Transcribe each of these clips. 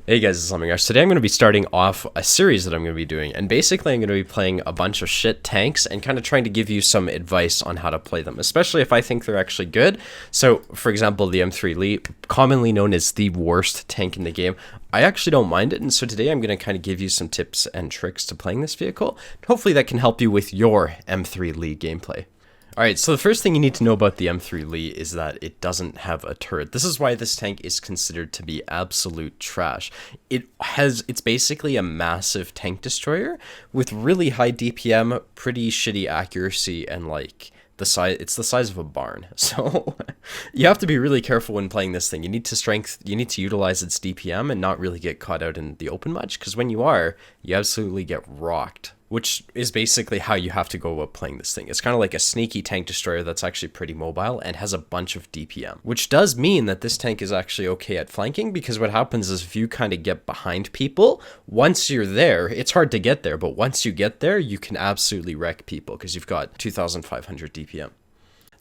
Hey guys, it's Lemongrass. Today I'm going to be starting off a series that I'm going to be doing, and basically I'm going to be playing a bunch of shit tanks and kind of trying to give you some advice on how to play them, especially if I think they're actually good. So, for example, the M3 Lee, commonly known as the worst tank in the game, I actually don't mind it, and so today I'm going to kind of give you some tips and tricks to playing this vehicle. Hopefully that can help you with your M3 Lee gameplay. Alright, so the first thing you need to know about the M3 Lee is that it doesn't have a turret. This is why this tank is considered to be absolute trash. It's basically a massive tank destroyer with really high DPM, pretty shitty accuracy, and like it's the size of a barn. So you have to be really careful when playing this thing. You need to utilize its DPM and not really get caught out in the open much, because when you are, you absolutely get rocked. Which is basically how you have to go about playing this thing. It's kind of like a sneaky tank destroyer that's actually pretty mobile and has a bunch of DPM. Which does mean that this tank is actually okay at flanking, because what happens is if you kind of get behind people, once you're there, it's hard to get there, but once you get there, you can absolutely wreck people because you've got 2,500 DPM.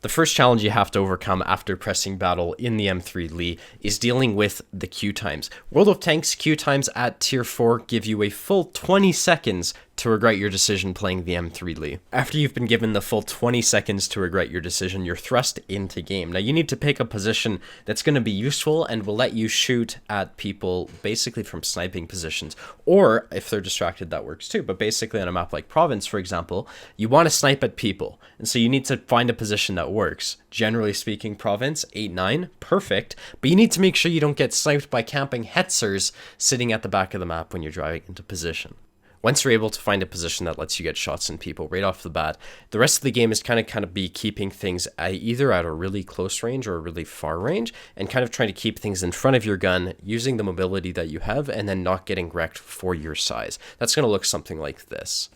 The first challenge you have to overcome after pressing battle in the M3 Lee is dealing with the queue times. World of Tanks queue times at tier 4 give you a full 20 seconds to regret your decision playing the M3 Lee. After you've been given the full 20 seconds to regret your decision, you're thrust into game. Now you need to pick a position that's going to be useful and will let you shoot at people basically from sniping positions, or if they're distracted, that works too. But basically on a map like Province, for example, you want to snipe at people, and so you need to find a position that works. Generally speaking, Province 8-9, perfect, but you need to make sure you don't get sniped by camping Hetzers sitting at the back of the map when you're driving into position. Once you're able to find a position that lets you get shots in people right off the bat, the rest of the game is kind of be keeping things either at a really close range or a really far range, and kind of trying to keep things in front of your gun using the mobility that you have, and then not getting wrecked for your size. That's going to look something like this.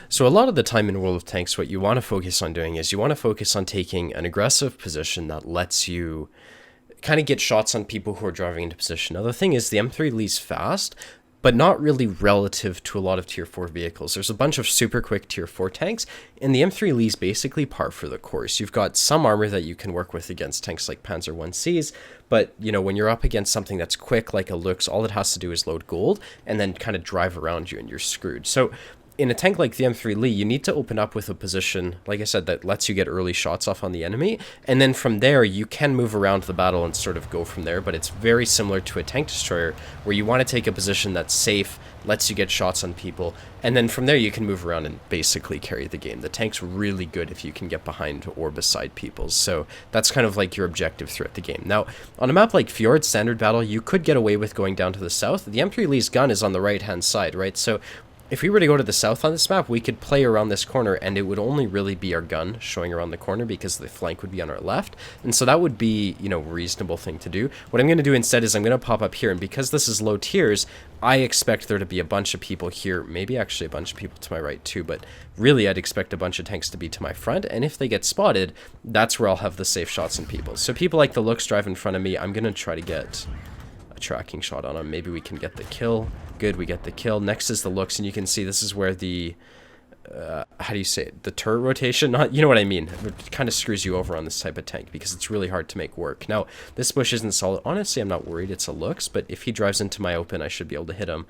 So a lot of the time in World of Tanks, what you want to focus on doing is you want to focus on taking an aggressive position that lets you kind of get shots on people who are driving into position. Now the thing is, the M3 Lee's fast, but not really relative to a lot of tier 4 vehicles. There's a bunch of super quick tier 4 tanks, and the M3 Lee's basically par for the course. You've got some armor that you can work with against tanks like Panzer 1Cs, but you know, when you're up against something that's quick like a Lux, all it has to do is load gold and then kind of drive around you and you're screwed. So in a tank like the M3 Lee, you need to open up with a position, like I said, that lets you get early shots off on the enemy, and then from there you can move around the battle and sort of go from there. But it's very similar to a tank destroyer, where you want to take a position that's safe, lets you get shots on people, and then from there you can move around and basically carry the game. The tank's really good if you can get behind or beside people, so that's kind of like your objective throughout the game. Now, on a map like Fjord Standard Battle, you could get away with going down to the south. The M3 Lee's gun is on the right-hand side, right? So if we were to go to the south on this map, we could play around this corner, and it would only really be our gun showing around the corner because the flank would be on our left. And so that would be, you know, a reasonable thing to do. What I'm going to do instead is I'm going to pop up here, and because this is low tiers, I expect there to be a bunch of people here, maybe actually a bunch of people to my right too, but really I'd expect a bunch of tanks to be to my front, and if they get spotted, that's where I'll have the safe shots in people. So people like the Lux drive in front of me, I'm going to try to get tracking shot on him. Maybe we can get the kill. Good, we get the kill. Next is the Lux, and you can see this is where the how do you say it? The turret rotation, not, you know what I mean. It kind of screws you over on this type of tank because it's really hard to make work. Now, this bush isn't solid. Honestly, I'm not worried. It's a Lux, but if he drives into my open, I should be able to hit him.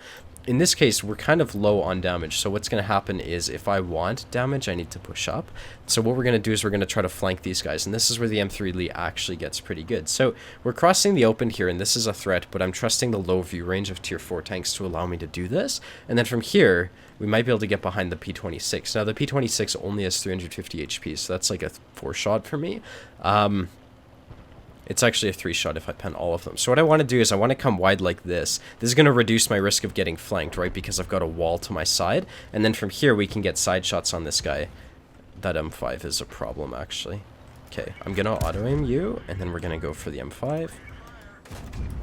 In this case, we're kind of low on damage, so what's going to happen is if I want damage, I need to push up. So what we're going to do is we're going to try to flank these guys, and this is where the M3 Lee actually gets pretty good. So we're crossing the open here, and this is a threat, but I'm trusting the low view range of tier 4 tanks to allow me to do this. And then from here, we might be able to get behind the P26. Now, the P26 only has 350 HP, so that's like a 4-shot for me. It's actually a 3-shot if I pen all of them. So what I want to do is I want to come wide like this. This is going to reduce my risk of getting flanked, right? Because I've got a wall to my side. And then from here, we can get side shots on this guy. That M5 is a problem, actually. Okay, I'm going to auto-aim you, and then we're going to go for the M5.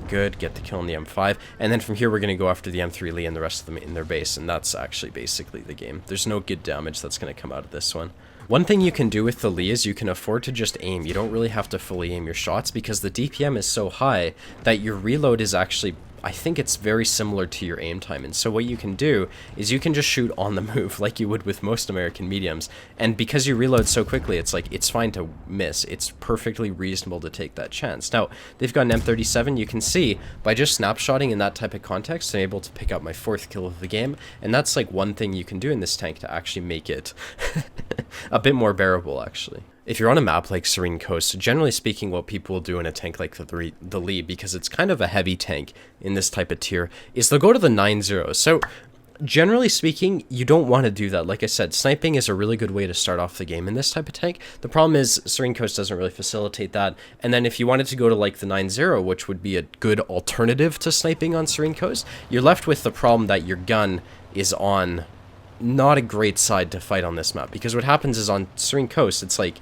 Good, get the kill on the M5. And then from here, we're going to go after the M3 Lee and the rest of them in their base. And that's actually basically the game. There's no good damage that's going to come out of this one. One thing you can do with the Lee is you can afford to just aim. You don't really have to fully aim your shots because the DPM is so high that your reload is actually I think it's very similar to your aim time. And so what you can do is you can just shoot on the move like you would with most American mediums. And because you reload so quickly, it's like, it's fine to miss. It's perfectly reasonable to take that chance. Now, they've got an M37. You can see by just snapshotting in that type of context, I'm able to pick up my 4th kill of the game. And that's like one thing you can do in this tank to actually make it a bit more bearable, actually. If you're on a map like Serene Coast, generally speaking, what people will do in a tank like the Lee, because it's kind of a heavy tank in this type of tier, is they'll go to the 9-0. So generally speaking, you don't want to do that. Like I said, sniping is a really good way to start off the game in this type of tank. The problem is Serene Coast doesn't really facilitate that. And then if you wanted to go to like the 9-0, which would be a good alternative to sniping on Serene Coast, you're left with the problem that your gun is on not a great side to fight on this map, because what happens is on Serene Coast, it's like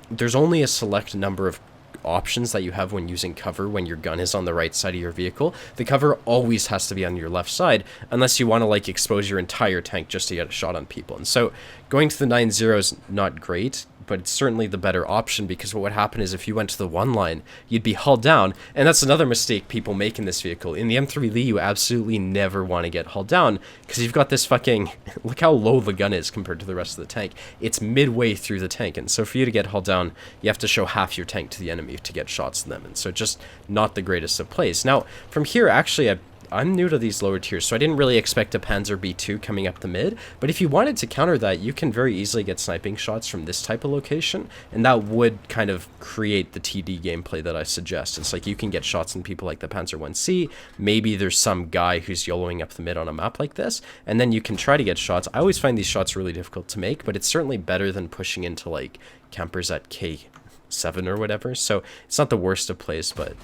there's only a select number of options that you have when using cover when your gun is on the right side of your vehicle. The cover always has to be on your left side unless you want to like expose your entire tank just to get a shot on people. And so going to the 9-0 is not great, but it's certainly the better option, because what would happen is if you went to the 1 line, you'd be hulled down. And that's another mistake people make in this vehicle. In the M3 Lee, you absolutely never want to get hulled down, because you've got this fucking, look how low the gun is compared to the rest of the tank. It's midway through the tank, and so for you to get hulled down, you have to show half your tank to the enemy to get shots to them, and so just not the greatest of plays. Now, from here, actually, I'm new to these lower tiers, so I didn't really expect a Panzer B2 coming up the mid, but if you wanted to counter that, you can very easily get sniping shots from this type of location, and that would kind of create the TD gameplay that I suggest. It's like you can get shots on people like the Panzer 1C, maybe there's some guy who's YOLOing up the mid on a map like this, and then you can try to get shots. I always find these shots really difficult to make, but it's certainly better than pushing into like campers at K7 or whatever, so it's not the worst of plays, but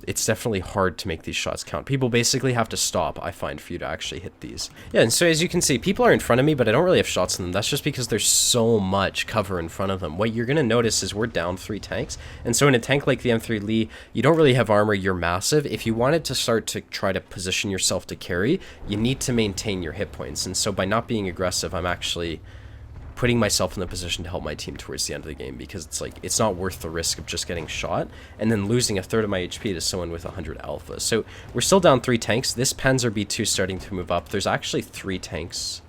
it's definitely hard to make these shots count. People basically have to stop, I find, for you to actually hit these. Yeah, and so as you can see, people are in front of me, but I don't really have shots on them. That's just because there's so much cover in front of them. What you're going to notice is we're down 3 tanks, and so in a tank like the M3 Lee, you don't really have armor, you're massive. If you wanted to start to try to position yourself to carry, you need to maintain your hit points, and so by not being aggressive, I'm actually putting myself in the position to help my team towards the end of the game, because it's like, it's not worth the risk of just getting shot and then losing a third of my HP to someone with 100 alpha. So we're still down 3 tanks. This Panzer B2 starting to move up. There's actually 3 tanks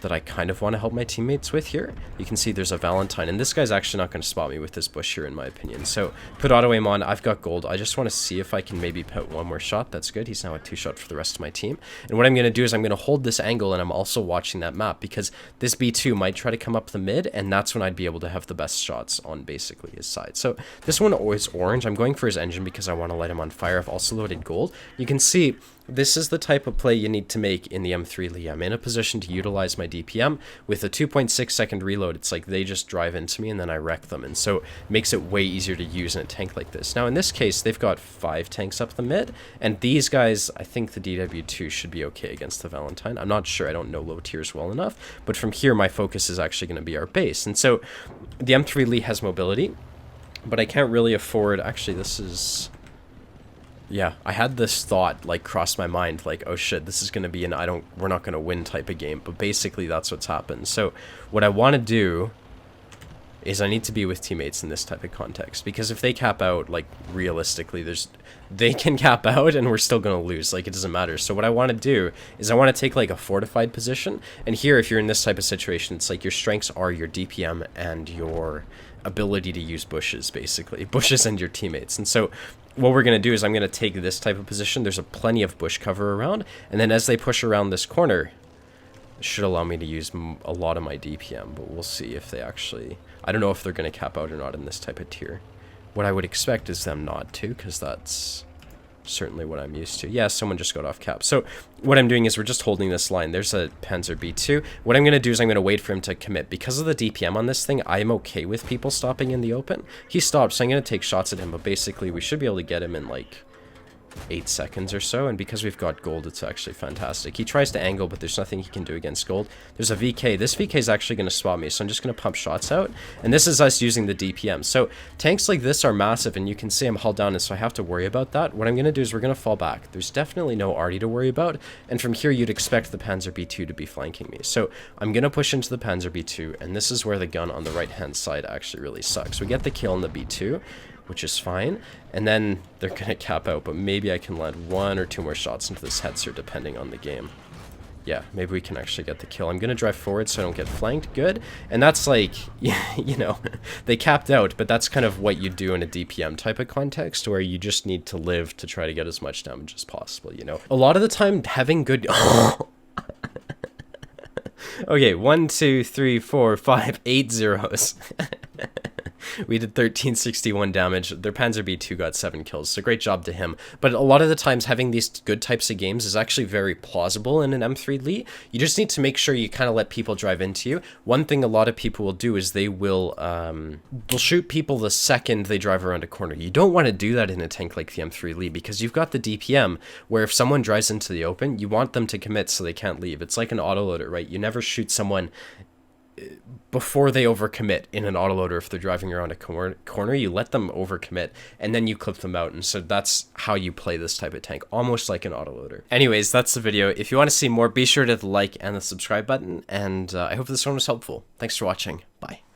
that I kind of want to help my teammates with here. You can see there's a Valentine, and this guy's actually not going to spot me with this bush here, in my opinion. So put auto aim on. I've got gold. I just want to see if I can maybe put one more shot. That's good. He's now a 2-shot for the rest of my team. And what I'm going to do is I'm going to hold this angle, and I'm also watching that map, because this B2 might try to come up the mid, and that's when I'd be able to have the best shots on basically his side. So this one is orange. I'm going for his engine because I want to light him on fire. I've also loaded gold. You can see this is the type of play you need to make in the M3 Lee. I'm in a position to utilize my DPM. With a 2.6 second reload, it's like they just drive into me and then I wreck them, and so it makes it way easier to use in a tank like this. Now in this case, they've got 5 tanks up the mid, and these guys, I think the DW2 should be okay against the Valentine. I'm not sure, I don't know low tiers well enough, but from here my focus is actually going to be our base. And so the M3 Lee has mobility, but I can't really afford, actually this is... Yeah, I had this thought like cross my mind, like, oh shit, this is going to be an we're not going to win type of game, but basically that's what's happened. So what I want to do is I need to be with teammates in this type of context, because if they cap out, like realistically, they can cap out and we're still going to lose, like it doesn't matter. So what I want to do is I want to take like a fortified position, and here if you're in this type of situation, it's like your strengths are your DPM and your ability to use bushes, basically bushes and your teammates. And so what we're going to do is I'm going to take this type of position. There's plenty of bush cover around, and then as they push around this corner, it should allow me to use a lot of my DPM, but we'll see if they actually... I don't know if they're going to cap out or not in this type of tier. What I would expect is them not to, because that's certainly what I'm used to. Yeah, someone just got off cap. So what I'm doing is we're just holding this line. There's a Panzer B2. What I'm going to do is I'm going to wait for him to commit. Because of the DPM on this thing, I'm okay with people stopping in the open. He stopped, so I'm going to take shots at him, but basically we should be able to get him in like 8 seconds or so, and because we've got gold, it's actually fantastic. He tries to angle, but there's nothing he can do against gold. There's a VK. This VK is actually going to spot me, so I'm just going to pump shots out, and this is us using the DPM. So tanks like this are massive, and you can see I'm hulled down, and so I have to worry about that. What I'm going to do is we're going to fall back. There's definitely no arty to worry about, and from here you'd expect the Panzer B2 to be flanking me. So I'm going to push into the Panzer B2, and this is where the gun on the right hand side actually really sucks. We get the kill on the B2. which is fine. And then they're gonna cap out, but maybe I can land 1 or 2 more shots into this Hetzer depending on the game. Yeah, maybe we can actually get the kill. I'm gonna drive forward so I don't get flanked. Good. And that's like, you know, they capped out, but that's kind of what you do in a DPM type of context where you just need to live to try to get as much damage as possible, you know? A lot of the time, having good... Okay, 1, 2, 3, 4, 5, 8 zeros. We did 1361 damage. Their Panzer B2 got 7 kills, so great job to him. But a lot of the times having these good types of games is actually very plausible in an M3 Elite. You just need to make sure you kind of let people drive into you. One thing a lot of people will do is they will they'll shoot people the second they drive around a corner. You don't want to do that in a tank like the M3 Elite because you've got the DPM where if someone drives into the open, you want them to commit so they can't leave. It's like an autoloader, right? You never shoot someone before they overcommit in an autoloader. If they're driving around a corner, you let them overcommit and then you clip them out. And so that's how you play this type of tank, almost like an autoloader. Anyways, that's the video. If you want to see more, be sure to hit the like and the subscribe button. And I hope this one was helpful. Thanks for watching. Bye.